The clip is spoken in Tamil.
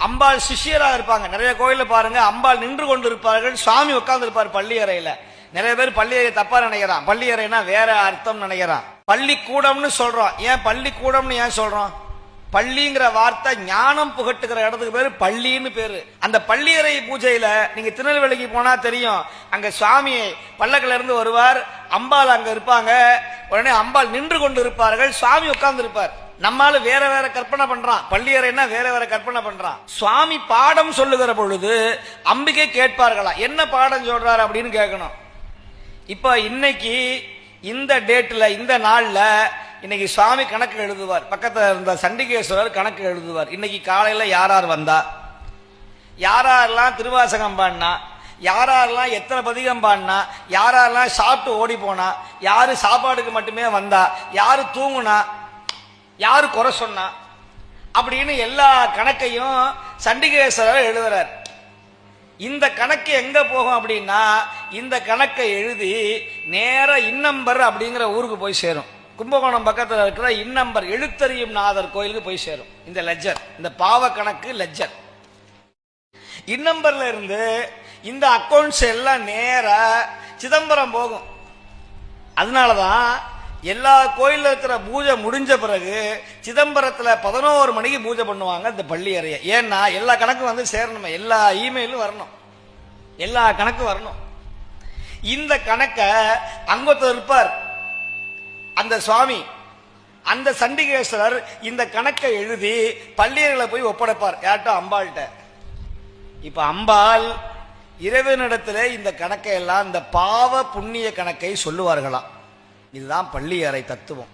அம்பாள் சிஷியராக இருப்பாங்க. நிறைய கோயில பாருங்க, அம்பாள் நின்று கொண்டு இருப்பார்கள், சுவாமி உட்கார்ந்து இருப்பார் பள்ளி அறையில. நிறைய பேர் பள்ளி அறை தப்பா நினைக்கிறான். பள்ளி அறைனா வேற அர்த்தம் நினைக்கிறான். பள்ளிக்கூடம்னு சொல்றோம். ஏன் பள்ளிக்கூடம்னு ஏன் சொல்றோம்? பள்ளிங்கிற வார்த்தை ஞானம் புகட்டுகிற இடத்துக்கு பேரு பள்ளின்னு பேரு. அந்த பள்ளியறை பூஜையில நீங்க திருநெல்வேலிக்கு போனா தெரியும், அங்க சுவாமி பல்லக்கில இருந்து வருவார், அம்பாள் அங்க இருப்பாங்க. உடனே அம்பாள் நின்று கொண்டு இருப்பார்கள், சுவாமி உட்கார்ந்து இருப்பார். நம்மால வேற வேற கற்பனை பண்றான், பள்ளியறைன்னா வேற வேற கற்பனை பண்றான். சுவாமி பாடம் சொல்லுகிற பொழுது அம்பிகை கேட்பார்களா, என்ன பாடம் சொல்றாரு அப்படின்னு கேட்கணும். இப்ப இன்னைக்கு இந்த டேட்ல இந்த நாள்ல இன்னைக்கு சுவாமி கணக்கு எழுதுவார். பக்கத்துல இருந்த சண்டிகேஸ்வரர் கணக்கு எழுதுவார். இன்னைக்கு காலையில யாரார் வந்தா, யாரெல்லாம் திருவாசகம் பாடினா, யாரெல்லாம் எத்தனை பதிகம் பாடினா, யாரெல்லாம் சாப்பிட்டு ஓடி போனா, யாரு சாப்பாடுக்கு மட்டுமே வந்தா, யாரு தூங்குனா, யாரு குறை சொன்னா, அப்படின்னு எல்லா கணக்கையும் சண்டிகேஸ்வரர் எழுதுறார். இந்த கணக்கு எங்க போகும் அப்படின்னா, இந்த கணக்கை எழுதி நேர இன்னம்பர் அப்படிங்கிற ஊருக்கு போய் சேரும். கும்பகோணம் பக்கத்தில் இருக்கிற இன்னம்பர் எழுத்தறியும் நாதர் கோயிலுக்கு போய் சேரும். இந்த லெஜர், இந்த பாவ கணக்கு லெஜர் இன்னம்பர்ல இருந்து இந்த அக்கௌண்ட்ஸ் எல்லாம் நேர சிதம்பரம் போகும். அதனாலதான் எல்லா கோயில்ல இருக்கிற பூஜை முடிஞ்ச பிறகு சிதம்பரத்துல 11 மணிக்கு பூஜை பண்ணுவாங்க இந்த பள்ளி அறைய. ஏன்னா எல்லா கணக்கும் வந்து சேரணுமே, எல்லா இமெயிலும் வரணும், எல்லா கணக்கும் வரணும். இந்த கணக்க அங்கொருத்தர் இருப்பார், அந்த சுவாமி, அந்த சண்டிகேஸ்வரர் இந்த கணக்கை எழுதி பள்ளியர்களை போய் ஒப்படைப்பார். யார்ட்ட? அம்பாள்கிட்ட. இப்ப அம்பாள் இறைவனிடத்துல இந்த கணக்கை எல்லாம், இந்த பாவ புண்ணிய கணக்கை சொல்லுவார்களாம். இதுதான் பள்ளி அறை தத்துவம்.